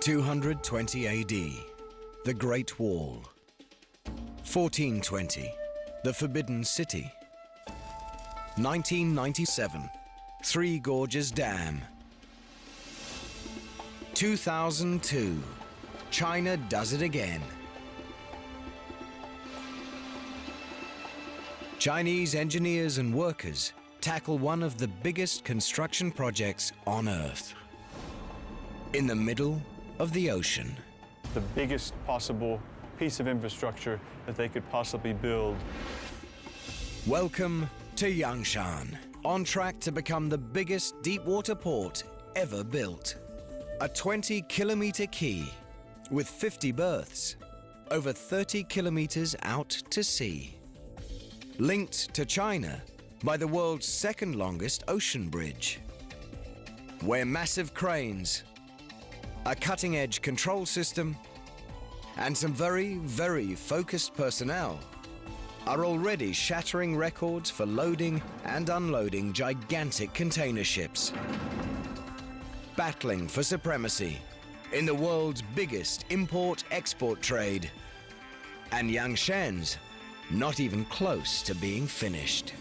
220 AD, the Great Wall. 1420, the Forbidden City. 1997, Three Gorges Dam. 2002, China does it again. Chinese engineers and workers tackle one of the biggest construction projects on Earth. In the middle of the ocean. The biggest possible piece of infrastructure that they could possibly build. Welcome to Yangshan, on track to become the biggest deep-water port ever built. A 20-kilometer quay with 50 berths, over 30 kilometers out to sea. Linked to China by the world's second longest ocean bridge, where massive cranes, a cutting-edge control system, and some very, very focused personnel are already shattering records for loading and unloading gigantic container ships. Battling for supremacy in the world's biggest import-export trade. And Yangshan's not even close to being finished.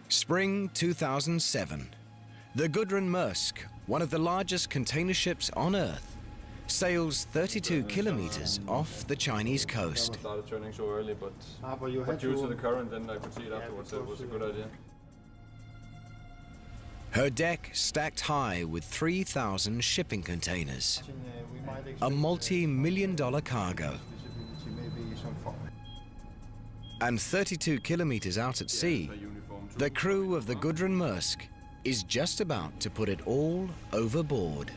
Spring 2007. The Gudrun Maersk, one of the largest container ships on Earth, sails 32 kilometers off the Chinese coast. I started turning so early, but due to the current, then I could see it afterwards. It was a good idea. Her deck stacked high with 3,000 shipping containers, a multi-million-dollar cargo. And 32 kilometers out at sea, the crew of the Gudrun Maersk is just about to put it all overboard.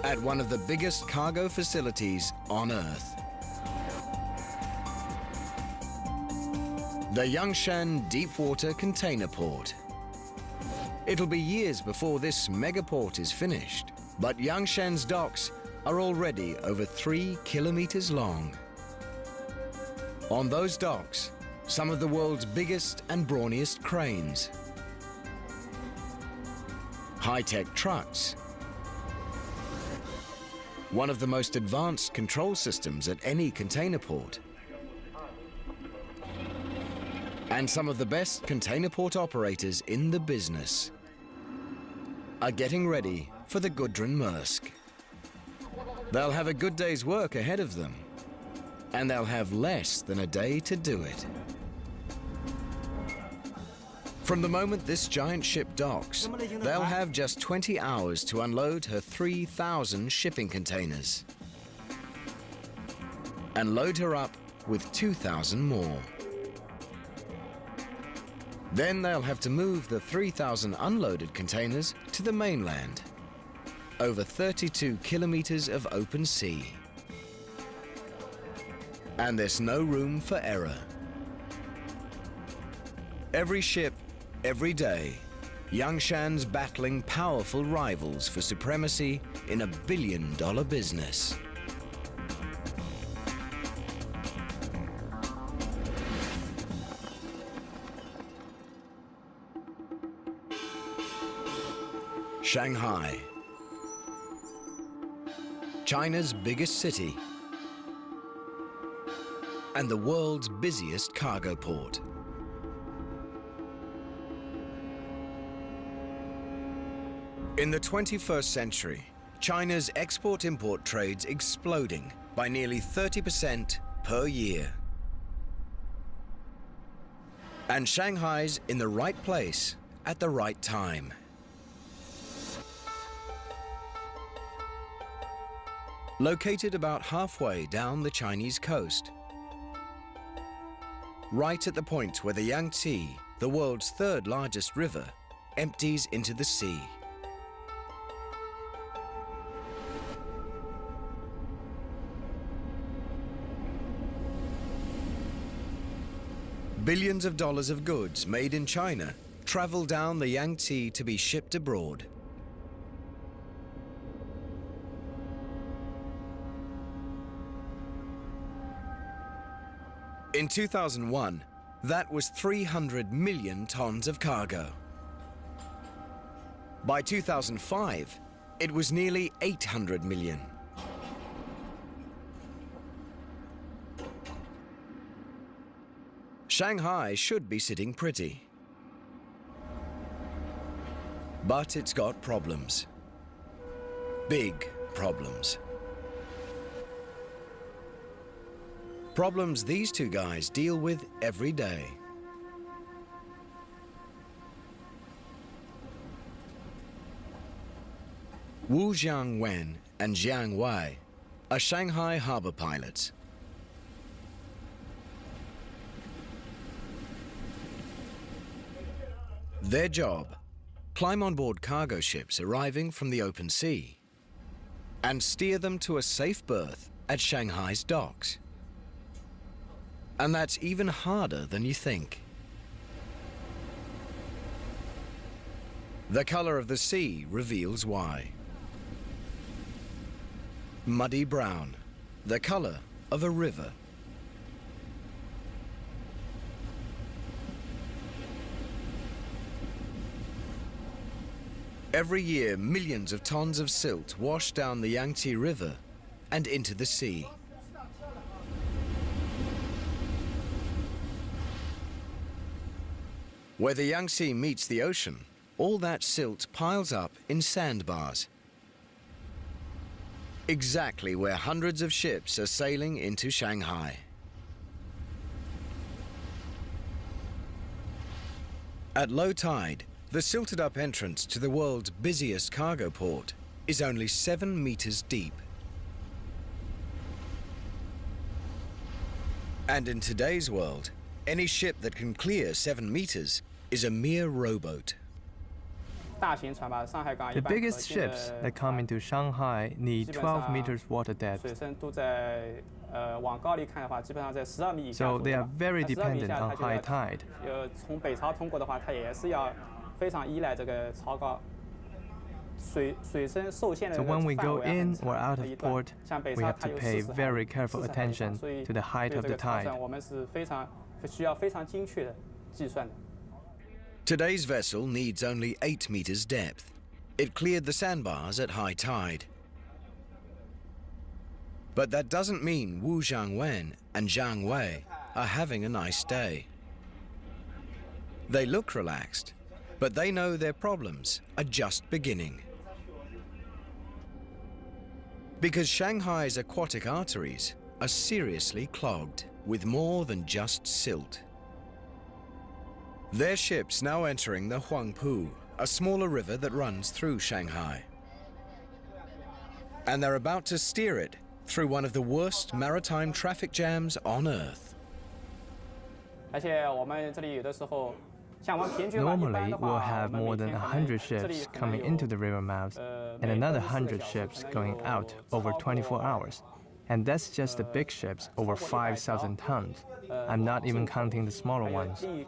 At one of the biggest cargo facilities on Earth. The Yangshan Deepwater Container Port. It'll be years before this megaport is finished, but Yangshan's docks are already over 3 kilometers long. On those docks, some of the world's biggest and brawniest cranes, high-tech trucks, one of the most advanced control systems at any container port, and some of the best container port operators in the business are getting ready for the Gudrun Maersk. They'll have a good day's work ahead of them, and they'll have less than a day to do it. From the moment this giant ship docks, they'll have just 20 hours to unload her 3,000 shipping containers and load her up with 2,000 more. Then they'll have to move the 3,000 unloaded containers to the mainland, over 32 kilometers of open sea. And there's no room for error. Every ship, every day, Yangshan's battling powerful rivals for supremacy in a billion-dollar business. Shanghai, China's biggest city and the world's busiest cargo port. In the 21st century, China's export-import trade's exploding by nearly 30% per year. And Shanghai's in the right place at the right time. Located about halfway down the Chinese coast, right at the point where the Yangtze, the world's third largest river, empties into the sea. Billions of dollars of goods made in China travel down the Yangtze to be shipped abroad. In 2001, that was 300 million tons of cargo. By 2005, it was nearly 800 million. Shanghai should be sitting pretty. But it's got problems. Big problems. Problems these two guys deal with every day. Wu Jiangwen and Jiang Wei are Shanghai harbor pilots. Their job, climb on board cargo ships arriving from the open sea and steer them to a safe berth at Shanghai's docks. And that's even harder than you think. The color of the sea reveals why. Muddy brown, the color of a river. Every year, millions of tons of silt wash down the Yangtze River and into the sea. Where the Yangtze meets the ocean, all that silt piles up in sandbars. Exactly where hundreds of ships are sailing into Shanghai. At low tide, the silted-up entrance to the world's busiest cargo port is only 7 meters deep. And in today's world, any ship that can clear 7 meters is a mere rowboat. The biggest ships that come into Shanghai need 12 meters water depth. So they are very dependent on high tide. So when we go in or out of port, we have to pay very careful attention to the height of the tide. Today's vessel needs only 8 meters depth. It cleared the sandbars at high tide. But that doesn't mean Wu Jiangwen and Jiang Wei are having a nice day. They look relaxed, but they know their problems are just beginning. Because Shanghai's aquatic arteries are seriously clogged with more than just silt. Their ship's now entering the Huangpu, a smaller river that runs through Shanghai. And they're about to steer it through one of the worst maritime traffic jams on Earth. Normally, we'll have more than 100 ships coming into the river mouth and another 100 ships going out over 24 hours. And that's just the big ships over 5,000 tons. I'm not even counting the smaller ones. It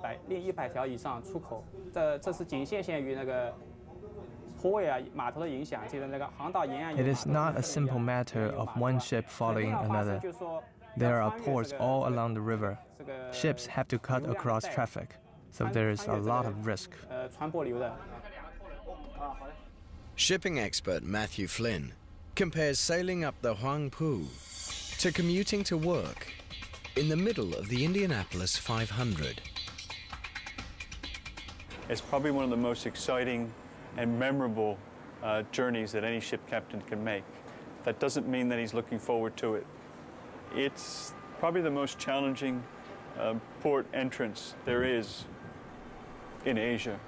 is not a simple matter of one ship following another. There are ports all along the river. Ships have to cut across traffic, so there is a lot of risk. Shipping expert Matthew Flynn compares sailing up the Huangpu to commuting to work in the middle of the Indianapolis 500. It's probably one of the most exciting and memorable journeys that any ship captain can make. That doesn't mean that he's looking forward to it. It's probably the most challenging port entrance there is in Asia.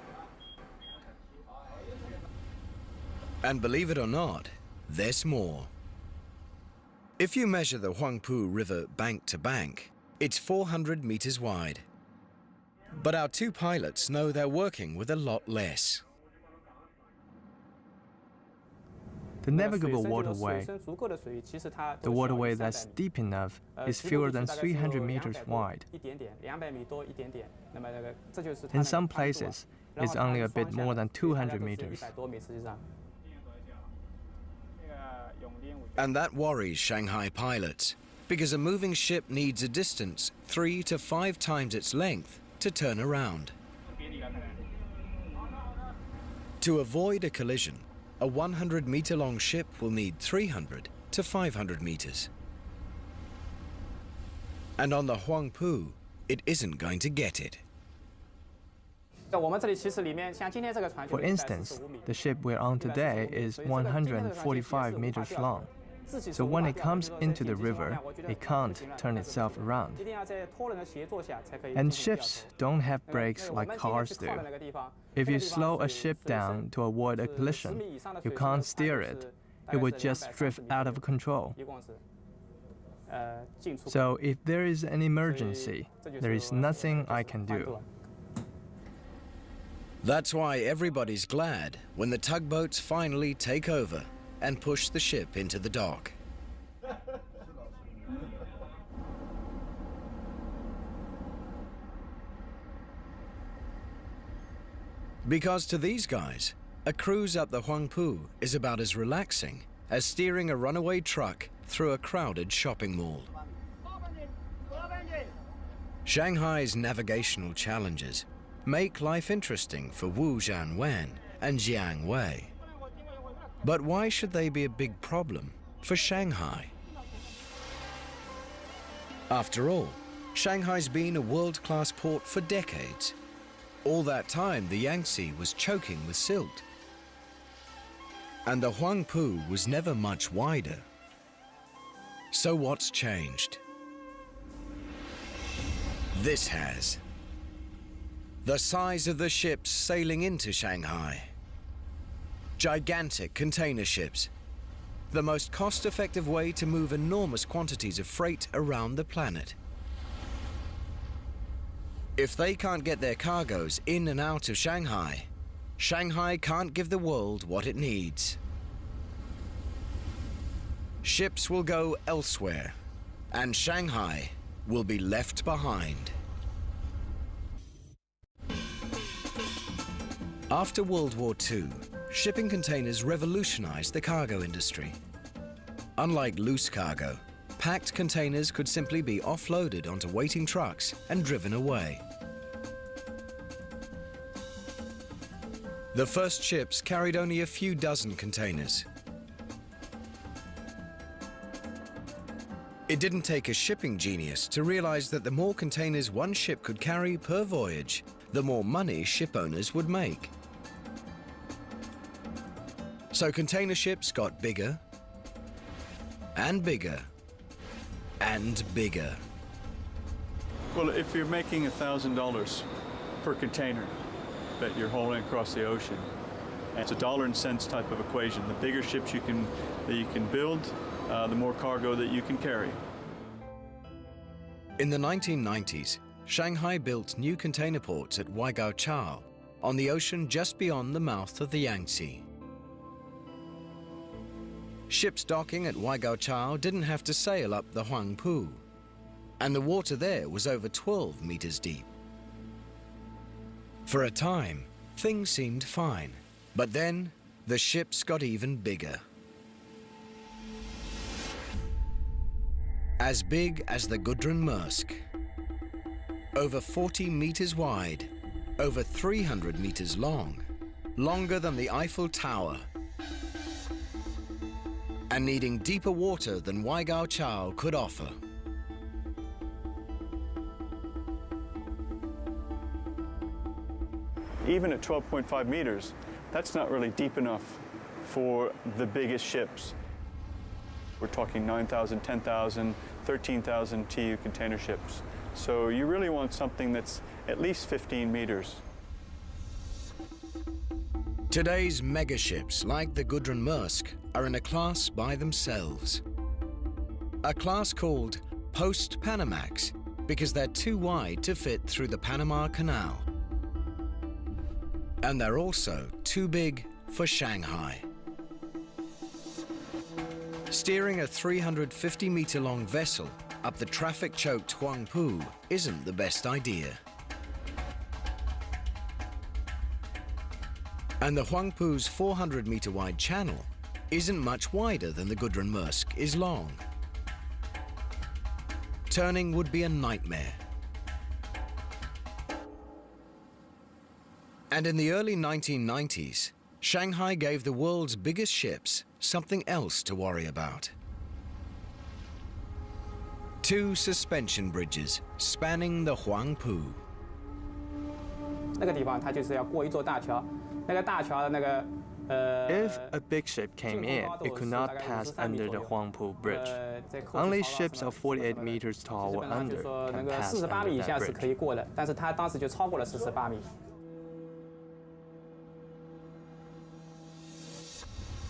And believe it or not, there's more. If you measure the Huangpu River bank to bank, it's 400 meters wide. But our two pilots know they're working with a lot less. The navigable waterway, the waterway that's deep enough, is fewer than 300 meters wide. In some places, it's only a bit more than 200 meters. And that worries Shanghai pilots, because a moving ship needs a distance 3 to 5 times its length to turn around. To avoid a collision, a 100-meter-long ship will need 300 to 500 meters. And on the Huangpu, it isn't going to get it. For instance, the ship we're on today is 145 meters long. So when it comes into the river, it can't turn itself around. And ships don't have brakes like cars do. If you slow a ship down to avoid a collision, you can't steer it. It would just drift out of control. So if there is an emergency, there is nothing I can do. That's why everybody's glad when the tugboats finally take over and push the ship into the dock. Because to these guys, a cruise up the Huangpu is about as relaxing as steering a runaway truck through a crowded shopping mall. Shanghai's navigational challenges make life interesting for Wu Jianwen and Jiang Wei. But why should they be a big problem for Shanghai? After all, Shanghai's been a world-class port for decades. All that time, the Yangtze was choking with silt. And the Huangpu was never much wider. So what's changed? This has. The size of the ships sailing into Shanghai. Gigantic container ships. The most cost-effective way to move enormous quantities of freight around the planet. If they can't get their cargoes in and out of Shanghai, Shanghai can't give the world what it needs. Ships will go elsewhere, and Shanghai will be left behind. After World War II, shipping containers revolutionized the cargo industry. Unlike loose cargo, packed containers could simply be offloaded onto waiting trucks and driven away. The first ships carried only a few dozen containers. It didn't take a shipping genius to realize that the more containers one ship could carry per voyage, the more money ship owners would make. So container ships got bigger and bigger and bigger. Well, if you're making $1,000 per container that you're hauling across the ocean, it's a dollar and cents type of equation. The bigger ships that you can build, the more cargo that you can carry. In the 1990s, Shanghai built new container ports at Waigaoqiao on the ocean just beyond the mouth of the Yangtze. Ships docking at Waigaoqiao didn't have to sail up the Huangpu, and the water there was over 12 meters deep. For a time, things seemed fine, but then the ships got even bigger. As big as the Gudrun Maersk, over 40 meters wide, over 300 meters long, longer than the Eiffel Tower, and needing deeper water than Waigaoqiao could offer. Even at 12.5 meters, that's not really deep enough for the biggest ships. We're talking 9,000, 10,000, 13,000 TEU container ships. So you really want something that's at least 15 meters. Today's megaships, like the Gudrun Maersk, are in a class by themselves. A class called Post-Panamax, because they're too wide to fit through the Panama Canal. And they're also too big for Shanghai. Steering a 350-meter-long vessel up the traffic-choked Huangpu isn't the best idea. And the Huangpu's 400-meter-wide channel isn't much wider than the Gudrun Maersk is long. Turning would be a nightmare. And in the early 1990s, Shanghai gave the world's biggest ships something else to worry about. 2 suspension bridges spanning the Huangpu. 那个地方它就是要过一座大桥，那个大桥的那个 If a big ship came in, it could not pass under the Huangpu Bridge. Only ships of 48 meters tall or under 说那 can 个 pass 48米以 under 下 that 是可 bridge. 以过的，但是它当时就超过了48米。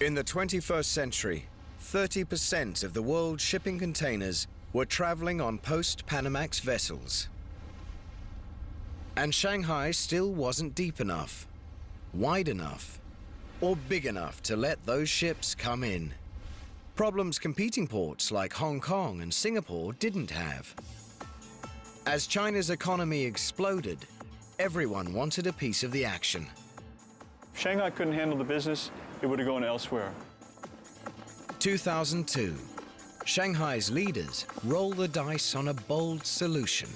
In the 21st century, 30% of the world's shipping containers were traveling on post-Panamax vessels. And Shanghai still wasn't deep enough, wide enough, or big enough to let those ships come in. Problems competing ports like Hong Kong and Singapore didn't have. As China's economy exploded, everyone wanted a piece of the action. If Shanghai couldn't handle the business, it would have gone elsewhere. 2002, Shanghai's leaders roll the dice on a bold solution.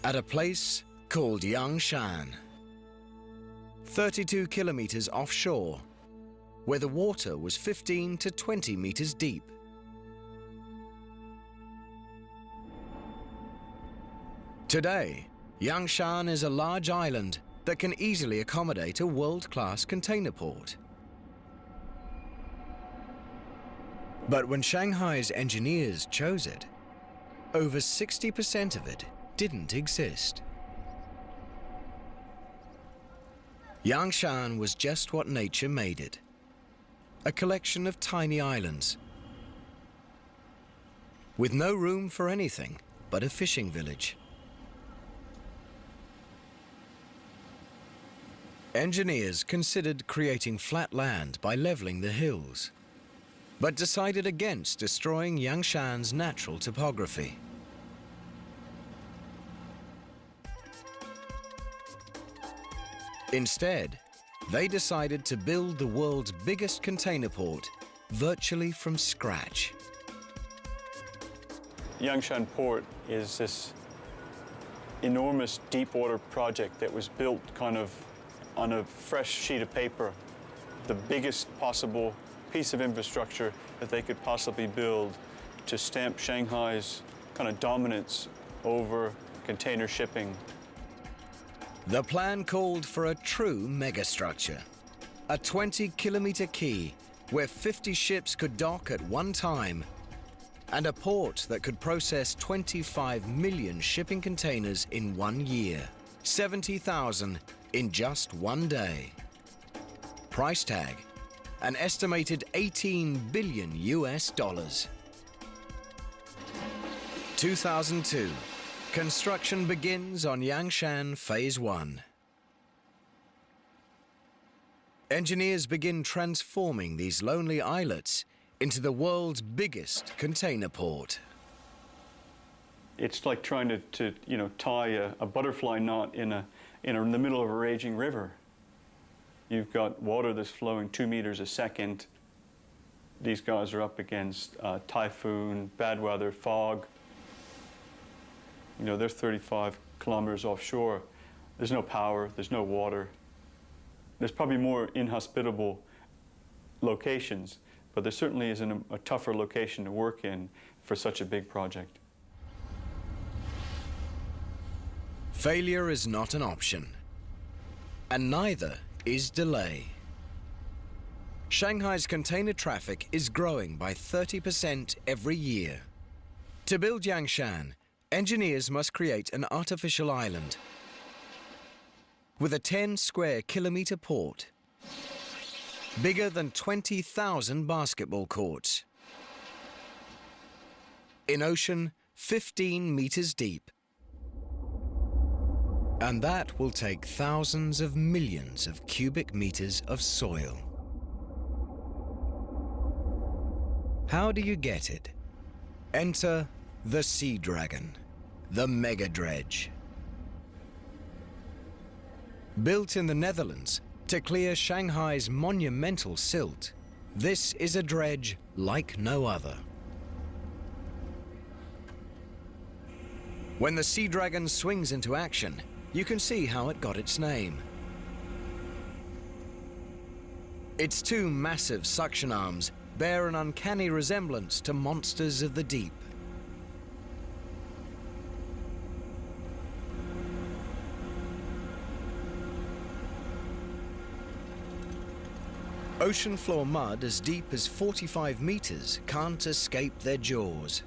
At a place called Yangshan, 32 kilometers offshore, where the water was 15 to 20 meters deep. Today, Yangshan is a large island that can easily accommodate a world-class container port. But when Shanghai's engineers chose it, over 60% of it didn't exist. Yangshan was just what nature made it, a collection of tiny islands, with no room for anything but a fishing village. Engineers considered creating flat land by leveling the hills, but decided against destroying Yangshan's natural topography. Instead, they decided to build the world's biggest container port virtually from scratch. Yangshan Port is this enormous deep water project that was built kind of on a fresh sheet of paper, the biggest possible piece of infrastructure that they could possibly build to stamp Shanghai's kind of dominance over container shipping. The plan called for a true megastructure, a 20-kilometer quay where 50 ships could dock at one time, and a port that could process 25 million shipping containers in 1 year, 70,000 in just 1 day. Price tag, an estimated $18 billion. 2002, construction begins on Yangshan Phase 1. Engineers begin transforming these lonely islets into the world's biggest container port. It's like trying to tie a butterfly knot in the middle of a raging river. You've got water that's flowing 2 meters a second. These guys are up against typhoon, bad weather, fog. They're 35 kilometers offshore. There's no power, there's no water. There's probably more inhospitable locations, but there certainly isn't a tougher location to work in for such a big project. Failure is not an option, and neither is delay. Shanghai's container traffic is growing by 30% every year. To build Yangshan, engineers must create an artificial island with a 10-square-kilometer port, bigger than 20,000 basketball courts, in ocean 15 meters deep. And that will take thousands of millions of cubic meters of soil. How do you get it? Enter the Sea Dragon, the mega dredge. Built in the Netherlands to clear Shanghai's monumental silt, this is a dredge like no other. When the Sea Dragon swings into action, you can see how it got its name. Its two massive suction arms bear an uncanny resemblance to monsters of the deep. Ocean floor mud as deep as 45 meters can't escape their jaws.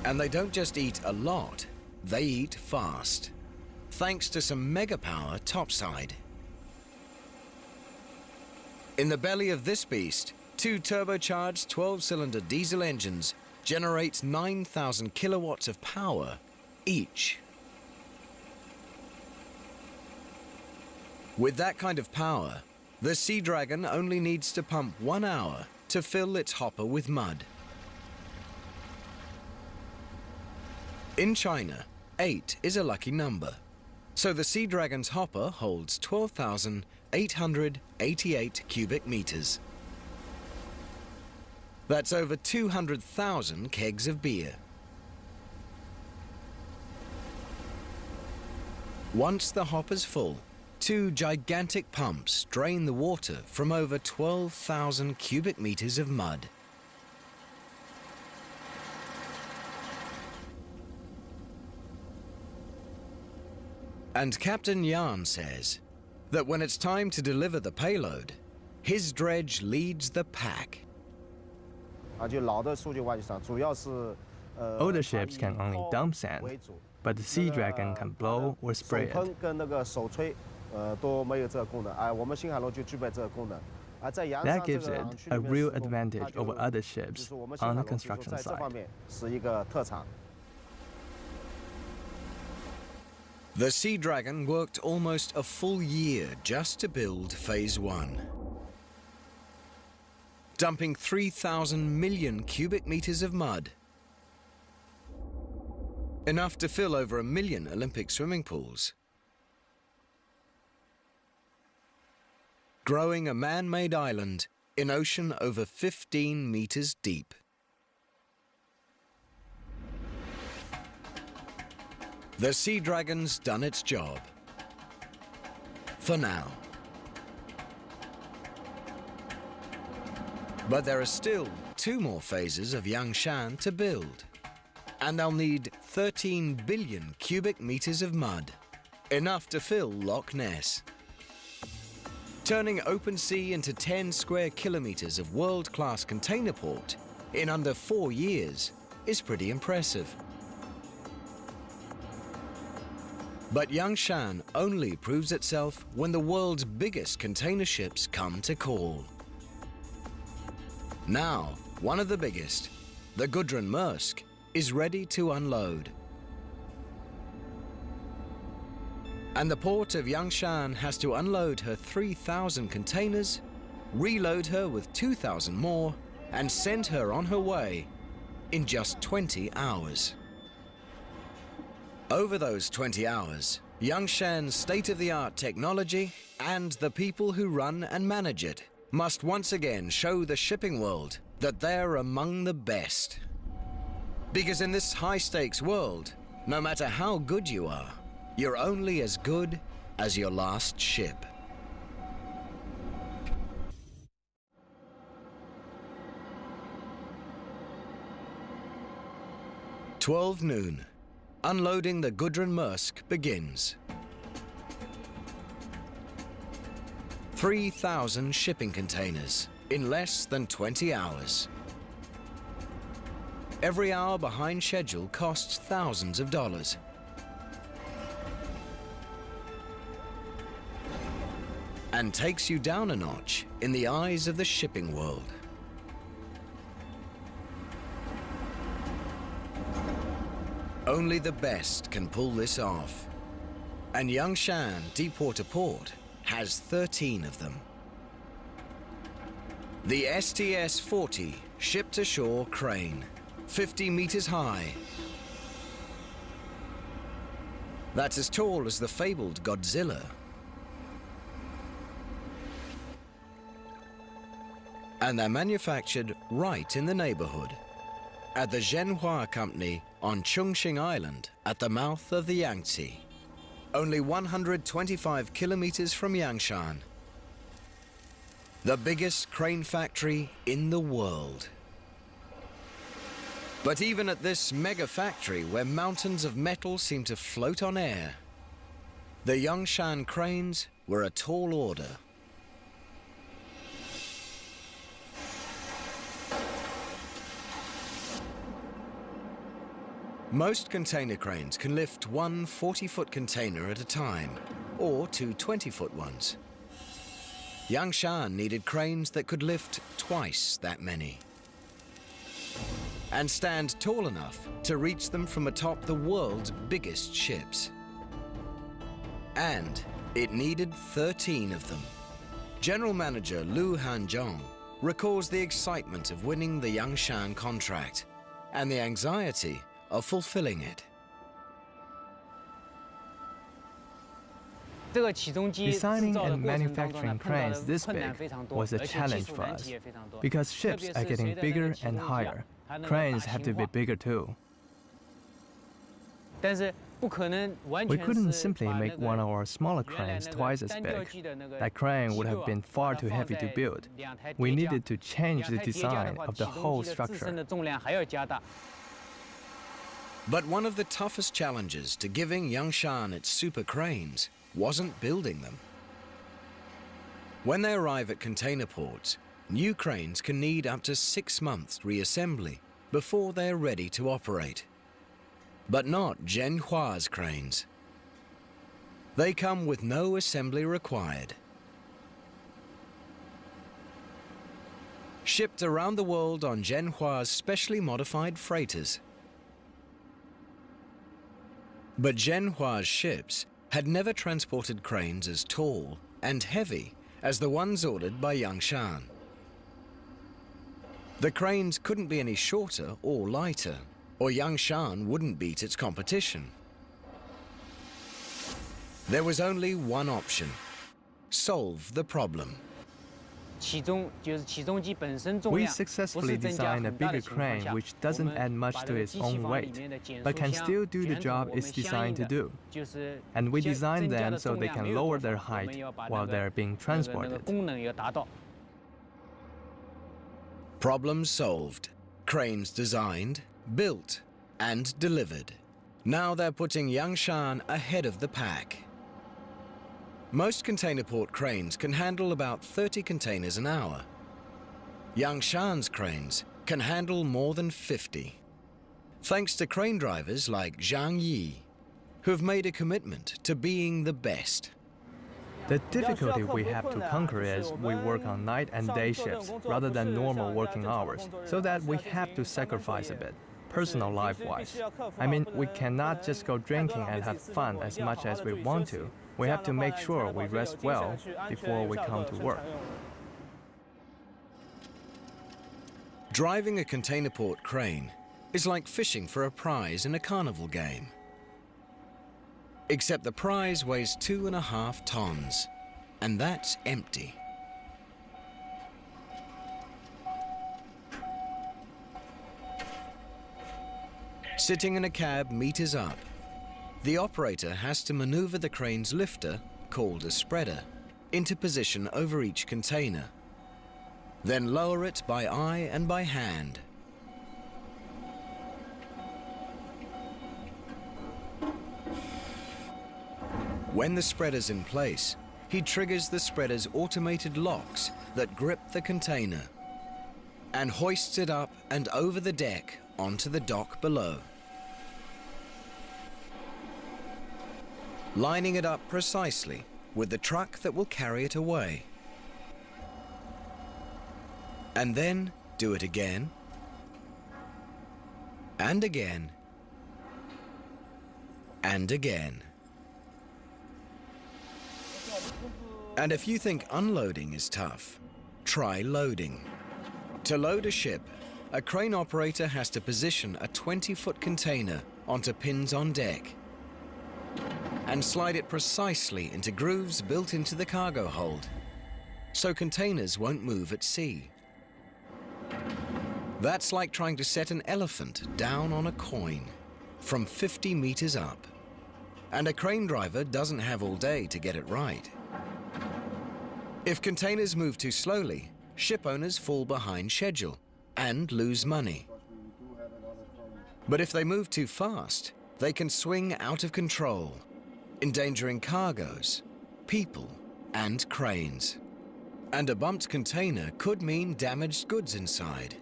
And they don't just eat a lot, they eat fast, thanks to some mega power topside. In the belly of this beast, two turbocharged 12-cylinder diesel engines generate 9,000 kilowatts of power each. With that kind of power, the Sea Dragon only needs to pump 1 hour to fill its hopper with mud. In China, 8 is a lucky number, so the Sea Dragon's hopper holds 12,888 cubic meters. That's over 200,000 kegs of beer. Once the hopper's full, two gigantic pumps drain the water from over 12,000 cubic meters of mud. And Captain Yan says that when it's time to deliver the payload, his dredge leads the pack. Older ships can only dump sand, but the Sea Dragon can blow or spray it. That gives it a real advantage over other ships on the construction site. The Sea Dragon worked almost a full year just to build Phase 1. Dumping 3,000 million cubic meters of mud. Enough to fill over 1 million Olympic swimming pools. Growing a man-made island in ocean over 15 meters deep. The Sea Dragon's done its job. For now. But there are still 2 more phases of Yangshan to build. And they'll need 13 billion cubic meters of mud. Enough to fill Loch Ness. Turning open sea into 10 square kilometers of world-class container port in under 4 years is pretty impressive. But Yangshan only proves itself when the world's biggest container ships come to call. Now, one of the biggest, the Gudrun Maersk, is ready to unload. And the port of Yangshan has to unload her 3,000 containers, reload her with 2,000 more, and send her on her way in just 20 hours. Over those 20 hours, Yangshan's state-of-the-art technology and the people who run and manage it must once again show the shipping world that they're among the best. Because in this high-stakes world, no matter how good you are, you're only as good as your last ship. noon. Unloading the Gudrun Maersk begins. 3,000 shipping containers in less than 20 hours. Every hour behind schedule costs thousands of dollars. And takes you down a notch in the eyes of the shipping world. Only the best can pull this off. And Yangshan Deepwater Port has 13 of them. The STS-40 ship-to-shore crane, 50 meters high. That's as tall as the fabled Godzilla. And they're manufactured right in the neighborhood, at the Zhenhua Company on Chongqing Island at the mouth of the Yangtze, only 125 kilometers from Yangshan. The biggest crane factory in the world. But even at this mega factory where mountains of metal seem to float on air, the Yangshan cranes were a tall order. Most container cranes can lift one 40-foot container at a time, or two 20-foot ones. Yangshan needed cranes that could lift twice that many, and stand tall enough to reach them from atop the world's biggest ships. And it needed 13 of them. General Manager Lu Hanzhong recalls the excitement of winning the Yangshan contract and the anxiety of fulfilling it. Designing and manufacturing cranes this big was a challenge for us, because ships are getting bigger and higher. Cranes have to be bigger too. We couldn't simply make one of our smaller cranes twice as big. That crane would have been far too heavy to build. We needed to change the design of the whole structure. But one of the toughest challenges to giving Yangshan its super cranes wasn't building them. When they arrive at container ports, new cranes can need up to 6 months reassembly before they are ready to operate. But not Zhenhua's cranes. They come with no assembly required. Shipped around the world on Zhenhua's specially modified freighters. But Zhenhua's ships had never transported cranes as tall and heavy as the ones ordered by Yangshan. The cranes couldn't be any shorter or lighter, or Yangshan wouldn't beat its competition. There was only one option: solve the problem. We successfully designed a bigger crane which doesn't add much to its own weight, but can still do the job it's designed to do. And we designed them so they can lower their height while they're being transported. Problem solved. Cranes designed, built, and delivered. Now they're putting Yangshan ahead of the pack. Most container port cranes can handle about 30 containers an hour. Yangshan's cranes can handle more than 50, thanks to crane drivers like Zhang Yi, who've made a commitment to being the best. The difficulty we have to conquer is we work on night and day shifts rather than normal working hours, so that we have to sacrifice a bit, personal life-wise. I mean, we cannot just go drinking and have fun as much as we want to. We have to make sure we rest well before we come to work. Driving a container port crane is like fishing for a prize in a carnival game. Except the prize weighs 2.5 tons, and that's empty. Sitting in a cab meters up, the operator has to maneuver the crane's lifter, called a spreader, into position over each container, then lower it by eye and by hand. When the spreader's in place, he triggers the spreader's automated locks that grip the container and hoists it up and over the deck onto the dock below, lining it up precisely with the truck that will carry it away. And then do it again, and again, and again. And if you think unloading is tough, Try loading. To load a ship, a crane operator has to position a 20-foot container onto pins on deck and slide it precisely into grooves built into the cargo hold, so containers won't move at sea. That's like trying to set an elephant down on a coin from 50 meters up. And a crane driver doesn't have all day to get it right. If containers move too slowly, ship owners fall behind schedule and lose money. But if they move too fast, they can swing out of control, endangering cargoes, people, and cranes. And a bumped container could mean damaged goods inside.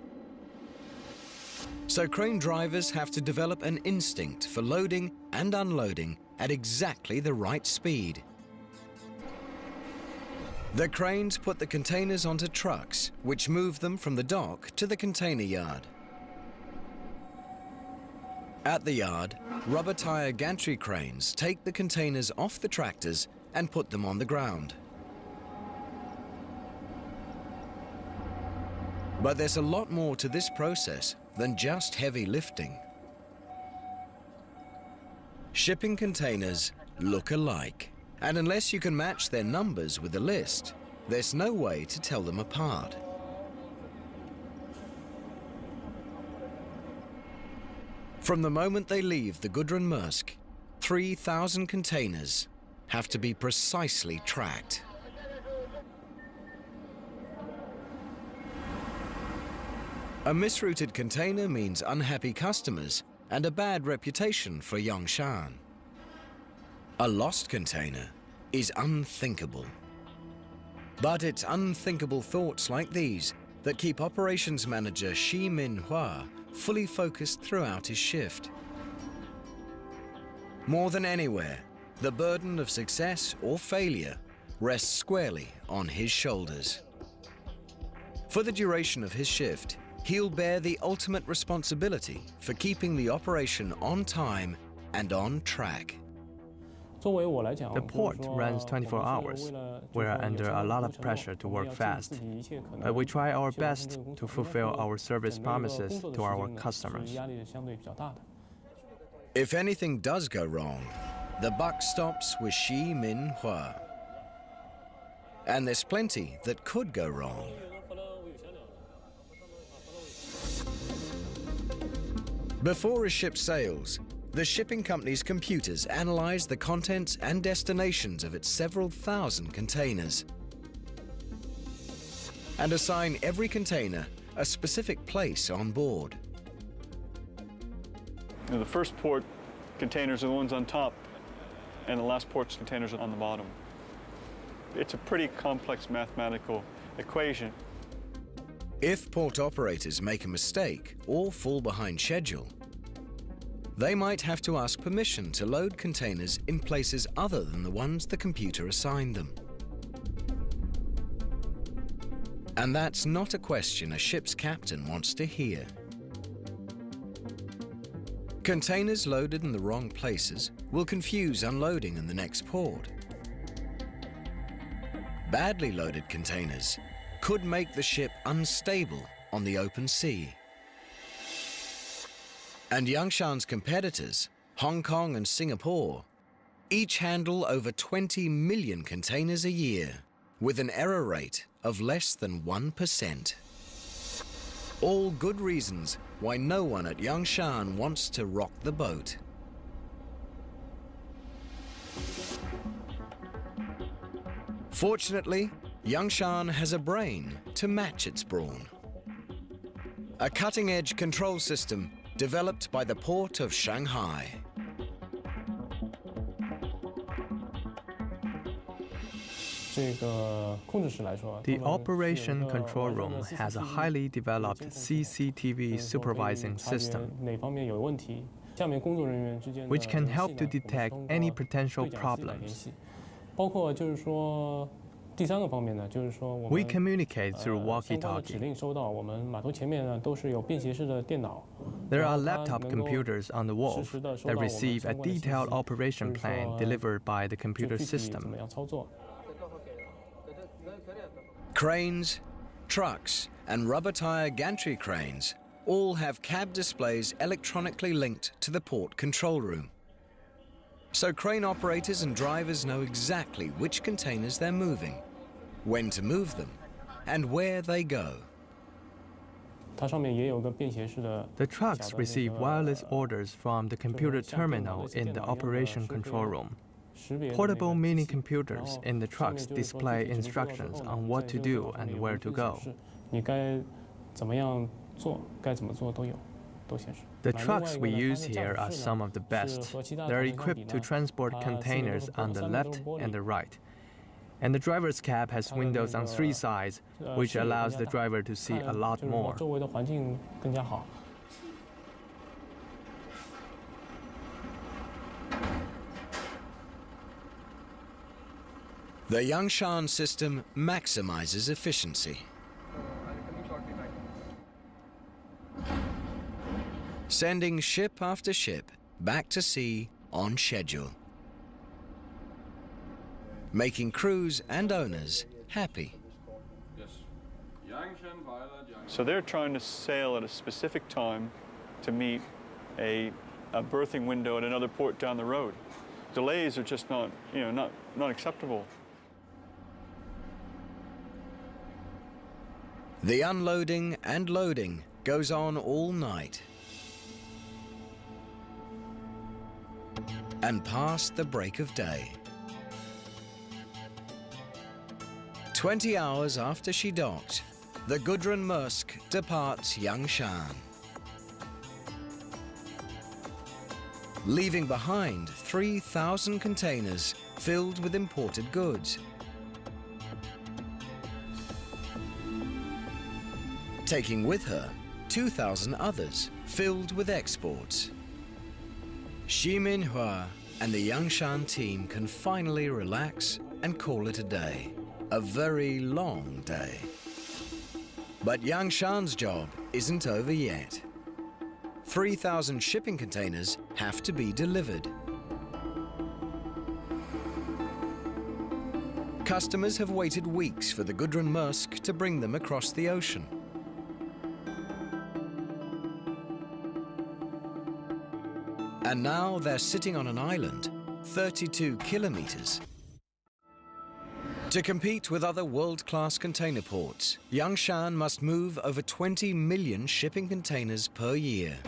So crane drivers have to develop an instinct for loading and unloading at exactly the right speed. The cranes put the containers onto trucks, which move them from the dock to the container yard. At the yard, rubber tire gantry cranes take the containers off the tractors and put them on the ground. But there's a lot more to this process than just heavy lifting. Shipping containers look alike, and unless you can match their numbers with the list, there's no way to tell them apart. From the moment they leave the Gudrun Maersk, 3,000 containers have to be precisely tracked. A misrouted container means unhappy customers and a bad reputation for Yongshan. A lost container is unthinkable. But it's unthinkable thoughts like these that keep operations manager Shi Minhua fully focused throughout his shift. More than anywhere, the burden of success or failure rests squarely on his shoulders. For the duration of his shift, he'll bear the ultimate responsibility for keeping the operation on time and on track. The port runs 24 hours. We are under a lot of pressure to work fast, but we try our best to fulfill our service promises to our customers. If anything does go wrong, the buck stops with Shi Minhua. And there's plenty that could go wrong. Before a ship sails, the shipping company's computers analyze the contents and destinations of its several thousand containers and assign every container a specific place on board. The first port containers are the ones on top, and the last port's containers are on the bottom. It's a pretty complex mathematical equation. If port operators make a mistake or fall behind schedule, they might have to ask permission to load containers in places other than the ones the computer assigned them. And that's not a question a ship's captain wants to hear. Containers loaded in the wrong places will confuse unloading in the next port. Badly loaded containers could make the ship unstable on the open sea. And Yongshan's competitors, Hong Kong and Singapore, each handle over 20 million containers a year with an error rate of less than 1%. All good reasons why no one at Yongshan wants to rock the boat. Fortunately, Yongshan has a brain to match its brawn. A cutting-edge control system developed by the port of Shanghai. The operation control room has a highly developed CCTV supervising system, which can help to detect any potential problems. We communicate through walkie-talkie. There are laptop computers on the wharf that receive a detailed operation plan delivered by the computer system. Cranes, Trucks and rubber tire gantry cranes all have cab displays electronically linked to the port control room. So crane operators and drivers know exactly which containers they're moving, when to move them, and where they go. The trucks receive wireless orders from the computer terminal in the operation control room. Portable mini computers in the trucks display instructions on what to do and where to go. The trucks we use here are some of the best. They're equipped to transport containers on the left and the right. And the driver's cab has windows on 3 sides, which allows the driver to see a lot more. The Yangshan system maximizes efficiency. Sending ship after ship back to sea on schedule. Making crews and owners happy. So they're trying to sail at a specific time to meet a berthing window at another port down the road. Delays are just not acceptable. The unloading and loading goes on all night. And past the break of day. 20 hours after she docked, the Gudrun Maersk departs Yangshan, leaving behind 3,000 containers filled with imported goods. Taking with her 2,000 others filled with exports. Xi Minhua and the Yangshan team can finally relax and call it a day. A very long day. But Yangshan's job isn't over yet. 3,000 shipping containers have to be delivered. Customers have waited weeks for the Gudrun Maersk to bring them across the ocean. And now they're sitting on an island, 32 kilometers. To compete with other world-class container ports, Yangshan must move over 20 million shipping containers per year.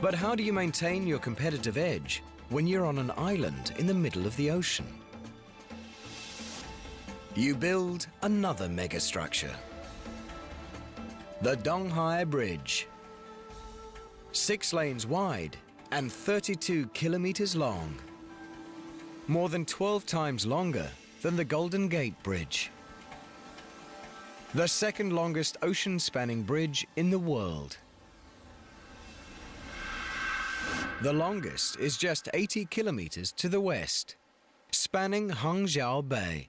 But how do you maintain your competitive edge when you're on an island in the middle of the ocean? You build another megastructure. The Donghai Bridge. 6 lanes wide and 32 kilometers long. More than 12 times longer than the Golden Gate Bridge. The second longest ocean-spanning bridge in the world. The longest is just 80 kilometers to the west, spanning Hangzhou Bay.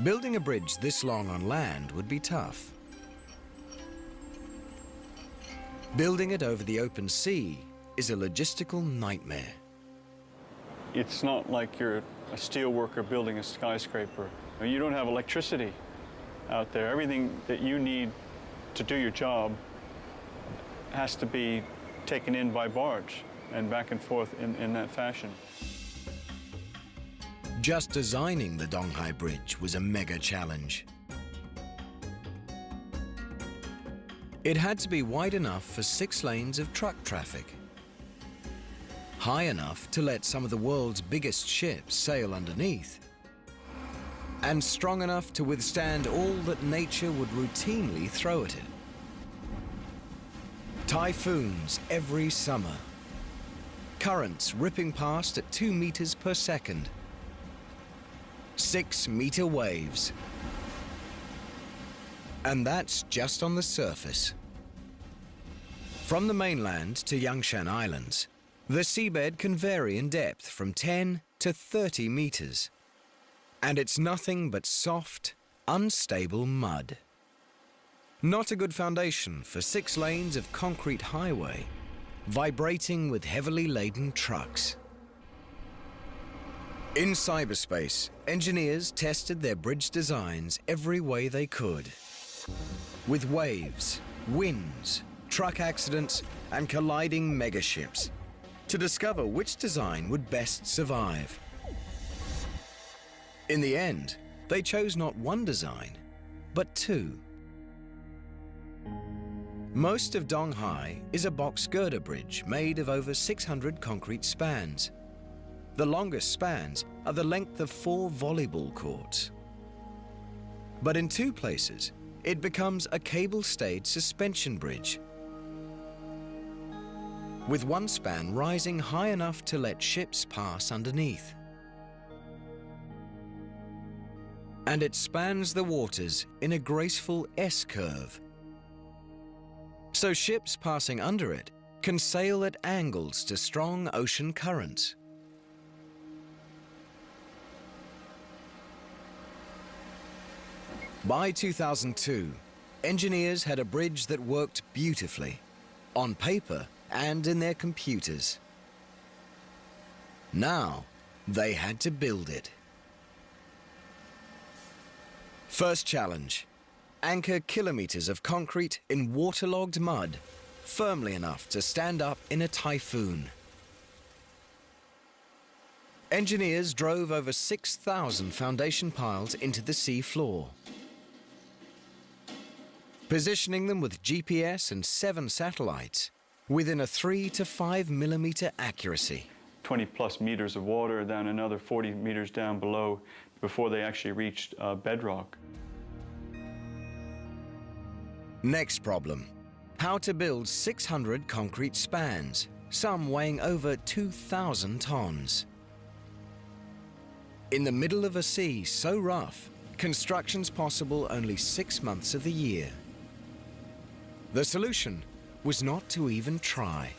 Building a bridge this long on land would be tough. Building it over the open sea is a logistical nightmare. It's not like you're a steel worker building a skyscraper. You don't have electricity out there. Everything that you need to do your job has to be taken in by barge and back and forth in that fashion. Just designing the Donghai Bridge was a mega challenge. It had to be wide enough for 6 lanes of truck traffic, high enough to let some of the world's biggest ships sail underneath, and strong enough to withstand all that nature would routinely throw at it. Typhoons every summer, currents ripping past at 2 meters per second, 6-meter waves. And that's just on the surface. From the mainland to Yangshan Islands, the seabed can vary in depth from 10 to 30 meters. And it's nothing but soft, unstable mud. Not a good foundation for 6 lanes of concrete highway, vibrating with heavily laden trucks. In cyberspace, engineers tested their bridge designs every way they could. With waves, winds, truck accidents, and colliding megaships, to discover which design would best survive. In the end, they chose not one design, but two. Most of Donghai is a box girder bridge made of over 600 concrete spans. The longest spans are the length of 4 volleyball courts. But in 2 places, it becomes a cable-stayed suspension bridge, with one span rising high enough to let ships pass underneath. And it spans the waters in a graceful S-curve, so ships passing under it can sail at angles to strong ocean currents. By 2002, engineers had a bridge that worked beautifully, on paper and in their computers. Now, they had to build it. First challenge: anchor kilometers of concrete in waterlogged mud, firmly enough to stand up in a typhoon. Engineers drove over 6,000 foundation piles into the sea floor, positioning them with GPS and 7 satellites within a 3 to 5 millimeter accuracy. 20 plus meters of water, then another 40 meters down below before they actually reached bedrock. Next problem: how to build 600 concrete spans, some weighing over 2,000 tons. In the middle of a sea so rough, construction's possible only 6 months of the year. The solution was not to even try.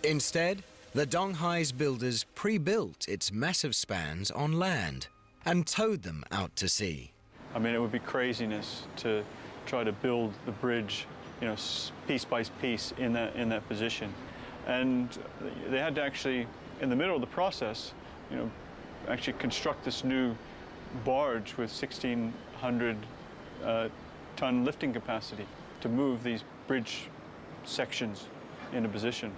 Instead, the Donghai's builders pre-built its massive spans on land and towed them out to sea. I mean, it would be craziness to try to build the bridge, piece by piece in that position. And they had to actually, in the middle of the process, actually construct this new barge with 1,600 ton lifting capacity to move these bridge sections into position.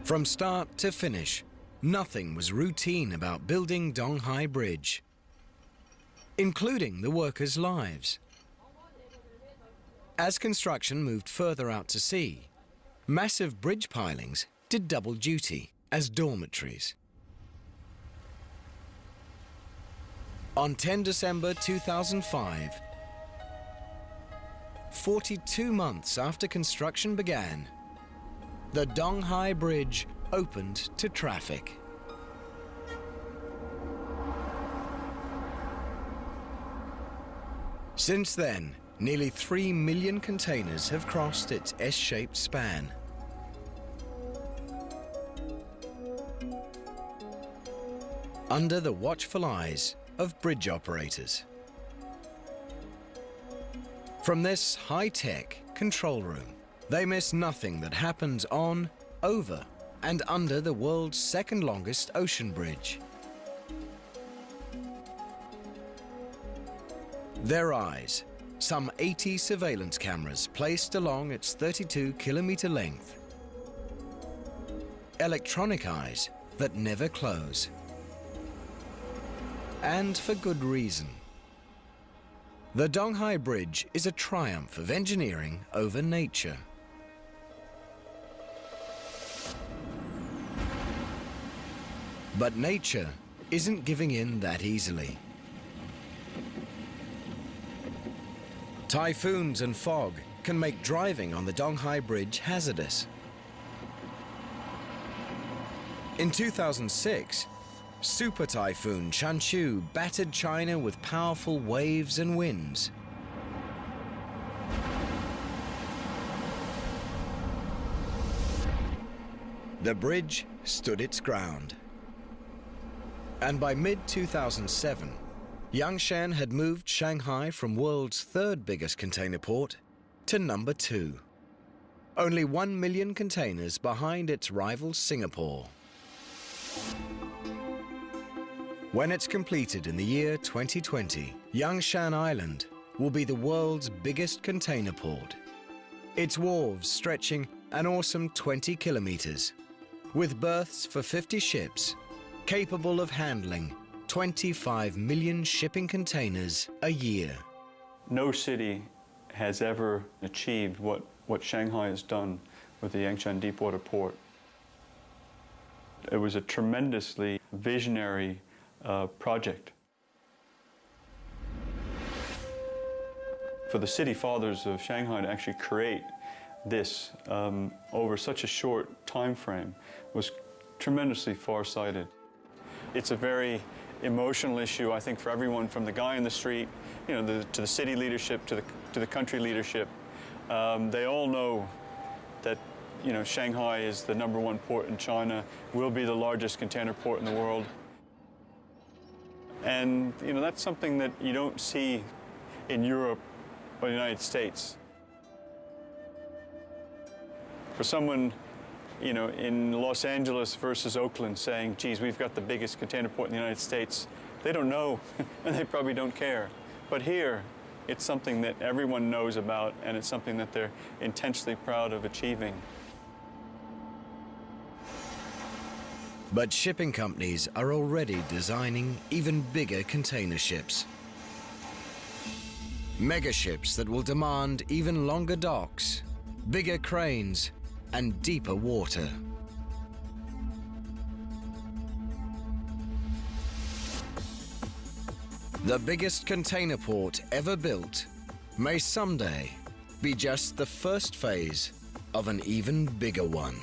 From start to finish, nothing was routine about building Donghai Bridge, including the workers' lives. As construction moved further out to sea, massive bridge pilings did double duty as dormitories. On 10 December 2005, 42 months after construction began, the Donghai Bridge opened to traffic. Since then, nearly 3 million containers have crossed its S-shaped span. Under the watchful eyes of bridge operators. From this high-tech control room, they miss nothing that happens on, over, and under the world's second longest ocean bridge. Their eyes, some 80 surveillance cameras placed along its 32-kilometer length. Electronic eyes that never close. And for good reason. The Donghai Bridge is a triumph of engineering over nature. But nature isn't giving in that easily. Typhoons and fog can make driving on the Donghai Bridge hazardous. In 2006, Super Typhoon Chanshu battered China with powerful waves and winds. The bridge stood its ground. And by mid-2007, Yangshan had moved Shanghai from world's 3rd biggest container port to number 2. Only 1 million containers behind its rival Singapore. When it's completed in the year 2020, Yangshan Island will be the world's biggest container port. Its wharves stretching an awesome 20 kilometers, with berths for 50 ships, capable of handling 25 million shipping containers a year. No city has ever achieved what Shanghai has done with the Yangshan Deepwater Port. It was a tremendously visionary project. For the city fathers of Shanghai to actually create this over such a short time frame was tremendously far-sighted. It's a very emotional issue, I think, for everyone, from the guy in the street, to the city leadership, to the country leadership. They all know that Shanghai is the #1 port in China, will be the largest container port in the world. And that's something that you don't see in Europe or the United States. For someone, in Los Angeles versus Oakland saying, geez, we've got the biggest container port in the United States, they don't know, and they probably don't care. But here, it's something that everyone knows about, and it's something that they're intensely proud of achieving. But shipping companies are already designing even bigger container ships. Mega ships that will demand even longer docks, bigger cranes, and deeper water. The biggest container port ever built may someday be just the first phase of an even bigger one.